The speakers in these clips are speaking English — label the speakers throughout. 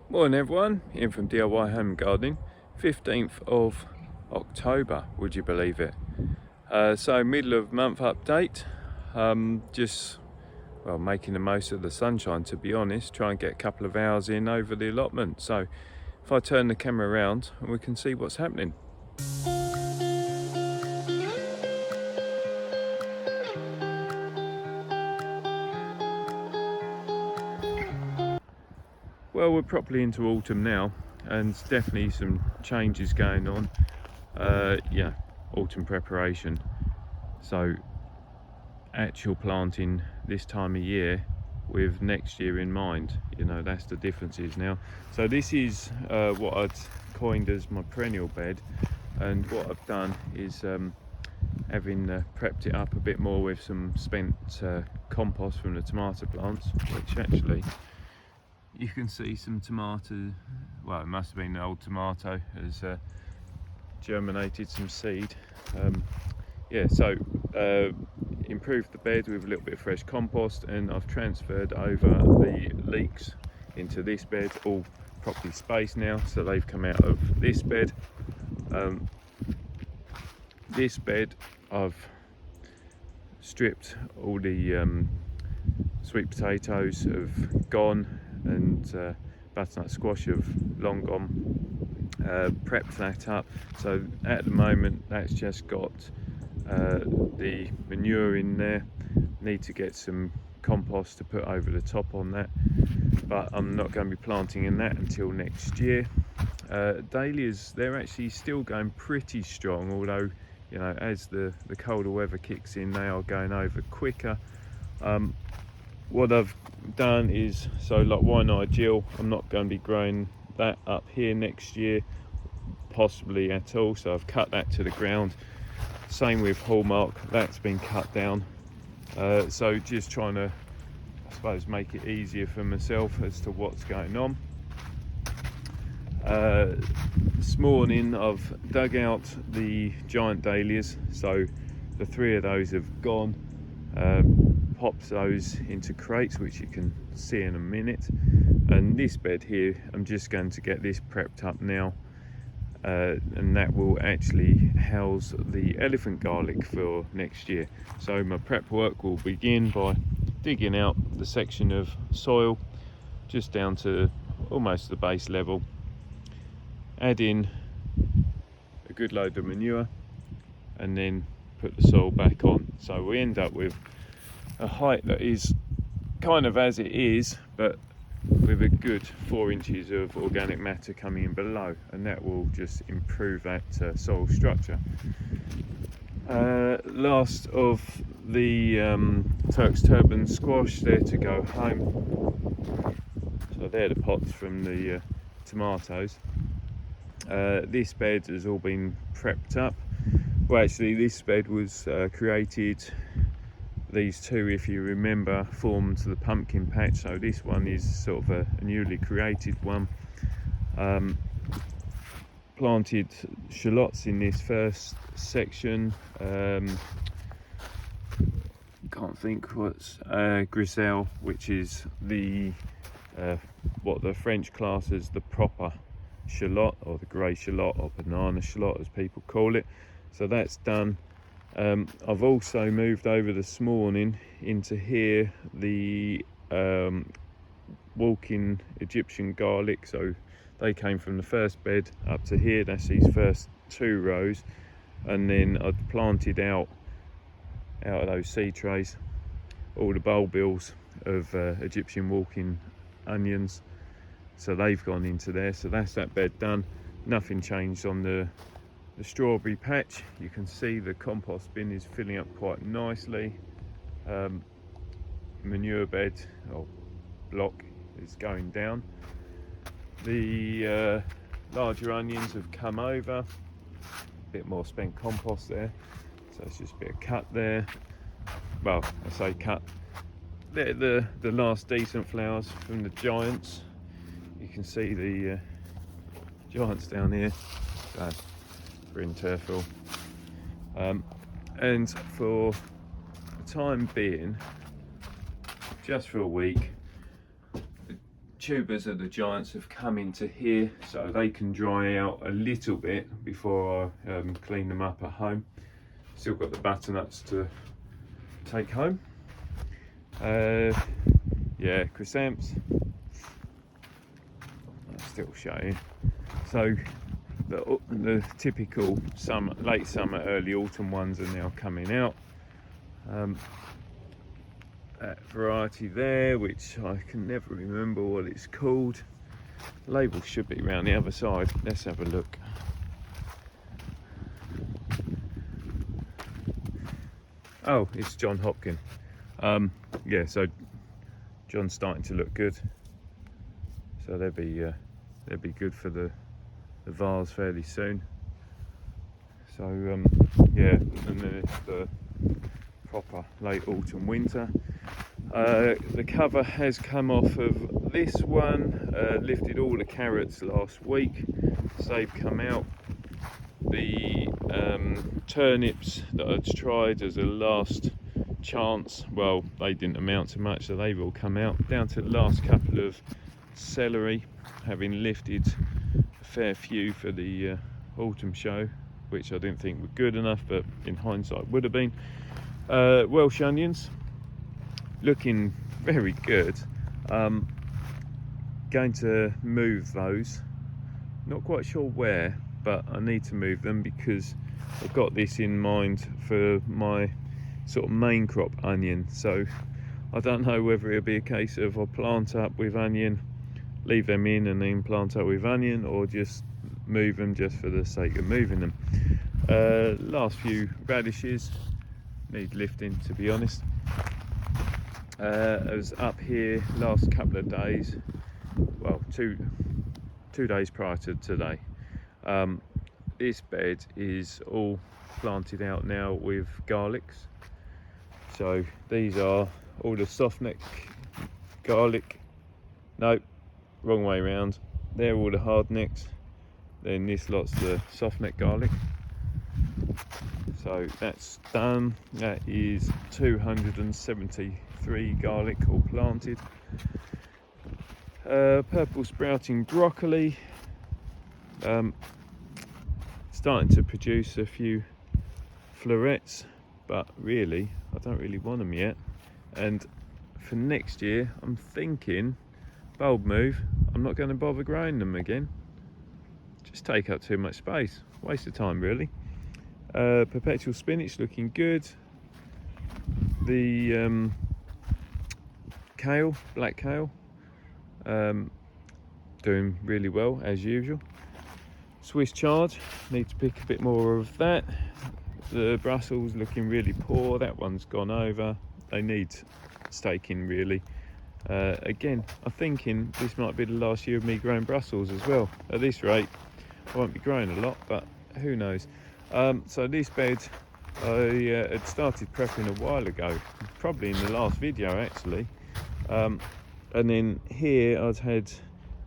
Speaker 1: Morning everyone, Ian from DIY Home and Gardening. 15th of October, would you believe it? So middle of month update. Just making the most of the sunshine, to be honest. Try and get a couple of hours in over the allotment. So if I turn the camera around and we can see what's happening. Well, we're properly into autumn now, and definitely some changes going on. Autumn preparation. So actual planting this time of year with next year in mind, that's the differences now. So this is what I'd coined as my perennial bed, and what I've done is having prepped it up a bit more with some spent compost from the tomato plants, which actually you can see some tomato, well, it must have been an old tomato, has germinated some seed. Improved the bed with a little bit of fresh compost, and I've transferred over the leeks into this bed, all properly spaced now, so they've come out of this bed. This bed I've stripped all the sweet potatoes have gone, and butternut squash have long gone. Prepped that up, so at the moment that's just got the manure in there. Need to get some compost to put over the top on that, but I'm not going to be planting in that until next year. Dahlias, they're actually still going pretty strong, although as the colder weather kicks in, they are going over quicker. What I've done is, so like Why Nigel, I'm not going to be growing that up here next year, possibly at all, so I've cut that to the ground. Same with Hallmark, that's been cut down. So just trying to, I suppose, make it easier for myself as to what's going on. This morning I've dug out the giant dahlias, so the 3 of those have gone. Popped those into crates, which you can see in a minute, and this bed here I'm just going to get this prepped up now, and that will actually house the elephant garlic for next year. So my prep work will begin by digging out the section of soil just down to almost the base level, add in a good load of manure, and then put the soil back on. So we end up with a height that is kind of as it is, but with a good 4 inches of organic matter coming in below, and that will just improve that soil structure. Last of the Turk's turban squash, there to go home. So they're the pots from the tomatoes. This bed has all been prepped up. Well, actually this bed was created, these two, if you remember, formed the pumpkin patch, so this one is sort of a newly created one. Planted shallots in this first section. Can't think what's grazing, which is the what the French class as the proper shallot, or the grey shallot, or banana shallot as people call it. So that's done. I've also moved over this morning into here the walking Egyptian garlic, so they came from the first bed up to here. That's these first 2 rows, and then I've planted out of those seed trays all the bulbils of Egyptian walking onions, so they've gone into there. So that's that bed done. Nothing changed on the strawberry patch. You can see the compost bin is filling up quite nicely. Manure bed or block is going down. The larger onions have come over, a bit more spent compost there, so it's just a bit of cut there. Well, I say cut, they're the last decent flowers from the giants. You can see the giants down here. So in turfil, and for the time being, just for a week, tubers of the giants have come into here, so they can dry out a little bit before I clean them up at home. Still got the butternuts to take home. Yeah, chrysanthemums. I'll still show you. So the typical summer, late summer, early autumn ones are now coming out. That variety there, which I can never remember what it's called. The label should be around the other side. Let's have a look. Oh, it's John Hopkin. Yeah, so John's starting to look good. So they'll be good for the vase fairly soon. So yeah, and then it's the proper late autumn winter. The cover has come off of this one. Lifted all the carrots last week, so they've come out. The turnips that I'd tried as a last chance, well, they didn't amount to much, so they've all come out. Down to the last couple of celery, having lifted a fair few for the autumn show, which I didn't think were good enough, but in hindsight would have been. Welsh onions, looking very good. Going to move those, not quite sure where, but I need to move them because I've got this in mind for my sort of main crop onion. So I don't know whether it'll be a case of I'll plant up with onion, leave them in and then plant up with onion, or just move them just for the sake of moving them. Last few radishes need lifting, to be honest. I was up here last couple of days, well, two days prior to today. This bed is all planted out now with garlics. So these are all the soft neck garlic. No, wrong way around. They're all the hard necks. Then this lot's the soft neck garlic. So that's done. That is 273 garlic all planted. Purple sprouting broccoli. Starting to produce a few florets, but really I don't really want them yet. And for next year I'm thinking bulb move. I'm not going to bother growing them again. Just take up too much space, waste of time really. Perpetual spinach looking good. The kale, black kale, doing really well as usual. Swiss chard, need to pick a bit more of that. The Brussels looking really poor, that one's gone over. They need staking really. Again, I'm thinking this might be the last year of me growing Brussels as well. At this rate, I won't be growing a lot, but who knows. So this bed I had started prepping a while ago, probably in the last video actually. And then here I'd had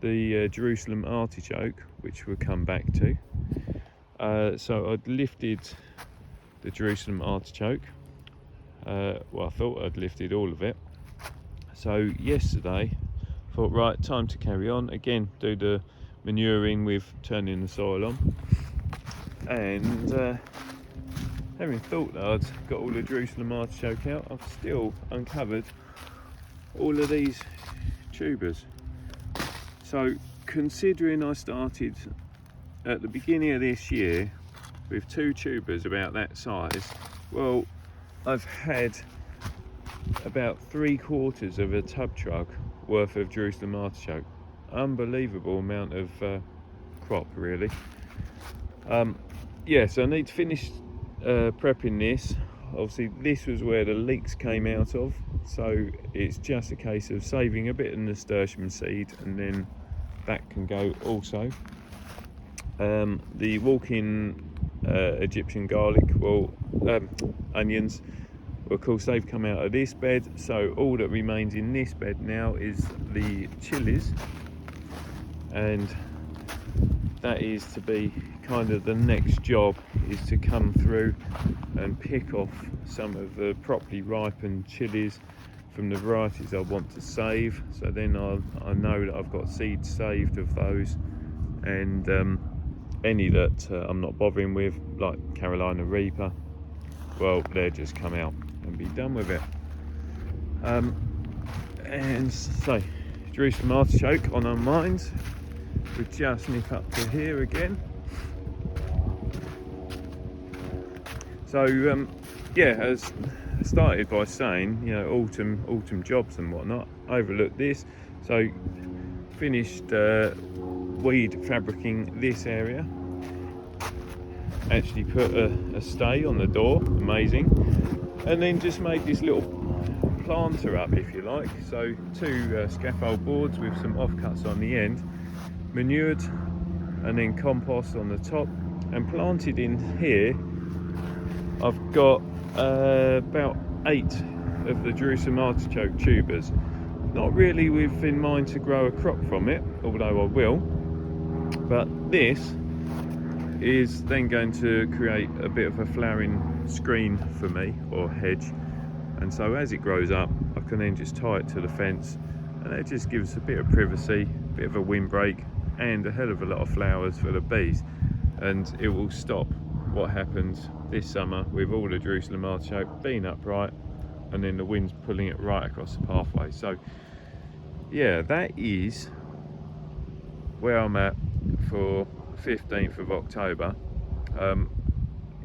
Speaker 1: the Jerusalem artichoke, which we'll come back to. So I'd lifted the Jerusalem artichoke. Well, I thought I'd lifted all of it. So yesterday, thought right, time to carry on. Again, do the manuring with turning the soil on. And having thought that I'd got all the Jerusalem artichoke out, I've still uncovered all of these tubers. So considering I started at the beginning of this year with 2 tubers about that size, well, I've had about 3/4 of a tub truck worth of Jerusalem artichoke. Unbelievable amount of crop really. Yeah, so I need to finish prepping this. Obviously this was where the leeks came out of, so it's just a case of saving a bit of nasturtium seed and then that can go also. The walk-in Egyptian garlic, well, onions, well, of course they've come out of this bed, so all that remains in this bed now is the chilies, and that is to be kind of the next job, is to come through and pick off some of the properly ripened chilies from the varieties I want to save, so then I know that I've got seeds saved of those, and any that I'm not bothering with, like Carolina Reaper, well, they'll just come out and be done with it. And so Jerusalem artichoke on our minds. We just nip up to here again. So yeah, as I started by saying, you know, autumn jobs and whatnot. Overlooked this, so finished weed fabricing this area. Actually put a stay on the door, amazing, and then just made this little planter up, if you like. So 2 scaffold boards with some offcuts on the end, manured, and then compost on the top, and planted in here. I've got about 8 of the Jerusalem artichoke tubers. Not really in mind to grow a crop from it, although I will. But this is then going to create a bit of a flowering screen for me, or hedge. And so as it grows up, I can then just tie it to the fence, and it just gives a bit of privacy, a bit of a windbreak, and a hell of a lot of flowers for the bees. And it will stop what happens this summer with all the Jerusalem artichoke being upright and then the wind's pulling it right across the pathway. So yeah, that is where I'm at for 15th of October.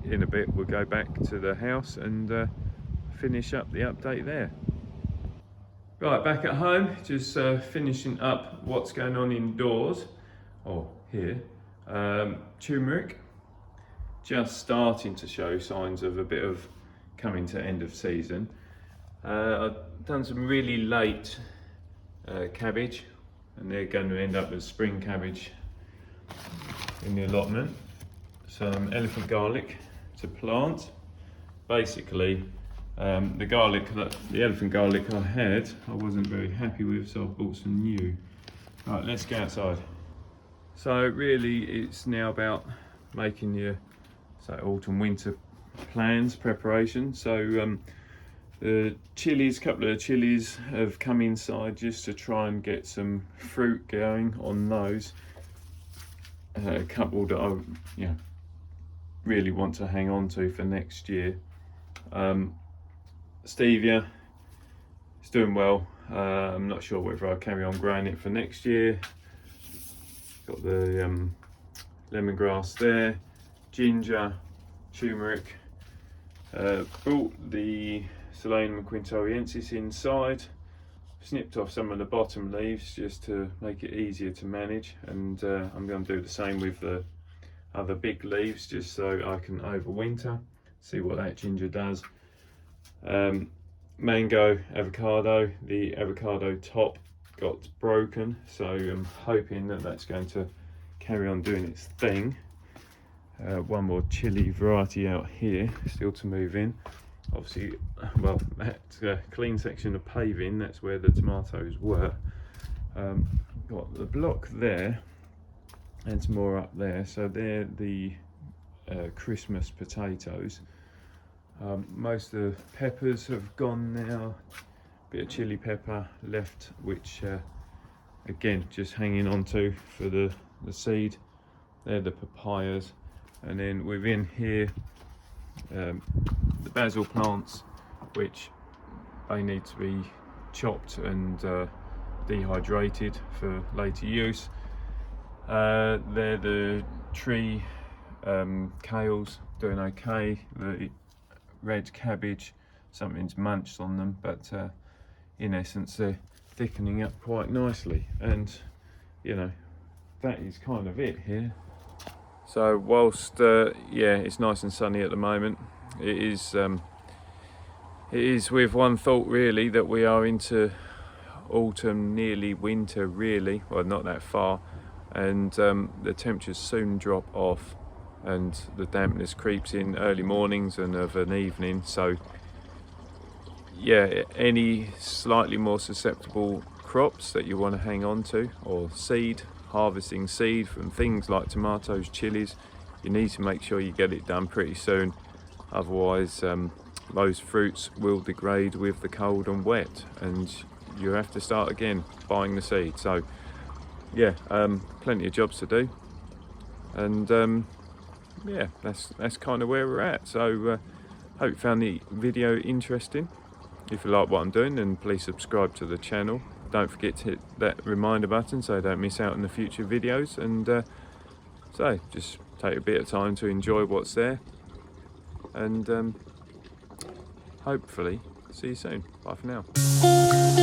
Speaker 1: In a bit we'll go back to the house and finish up the update there. Right, back at home, just finishing up what's going on indoors. Oh, here. Turmeric, just starting to show signs of a bit of coming to end of season. I've done some really late cabbage, and they're going to end up as spring cabbage in the allotment. Some elephant garlic to plant. Basically, the elephant garlic I had, I wasn't very happy with, so I bought some new. Right, let's go outside. So really it's now about making your autumn winter plans, preparation. So the chilies, couple of chilies have come inside just to try and get some fruit going on those. A couple that I really want to hang on to for next year. Stevia is doing well. I'm not sure whether I'll carry on growing it for next year. Got the lemongrass there, ginger, turmeric. Brought the Solanum quintoriensis inside, snipped off some of the bottom leaves just to make it easier to manage, and I'm going to do the same with the other big leaves just so I can overwinter, see what that ginger does. Mango, avocado, the avocado top got broken, so I'm hoping that that's going to carry on doing its thing. One more chili variety out here still to move in. Obviously, well, that clean section of paving, that's where the tomatoes were. Got the block there and some more up there, so they're the Christmas potatoes. Most of the peppers have gone now. Bit of chili pepper left, which again just hanging on to for the seed. They're the papayas, and then within here the basil plants, which they need to be chopped and dehydrated for later use. They're the tree kales, doing okay. The red cabbage, something's munched on them, but in essence they're thickening up quite nicely, and that is kind of it here. So whilst yeah, it's nice and sunny at the moment, it is with one thought really, that we are into autumn, nearly winter really, well not that far, and the temperatures soon drop off and the dampness creeps in early mornings and of an evening. So yeah, any slightly more susceptible crops that you want to hang on to, or harvesting seed from things like tomatoes, chilies, you need to make sure you get it done pretty soon, otherwise those fruits will degrade with the cold and wet, and you have to start again buying the seed. So yeah, plenty of jobs to do, and yeah, that's kind of where we're at. So hope you found the video interesting. If you like what I'm doing, then please subscribe to the channel. Don't forget to hit that reminder button so you don't miss out on the future videos, and so just take a bit of time to enjoy what's there, and hopefully see you soon. Bye for now.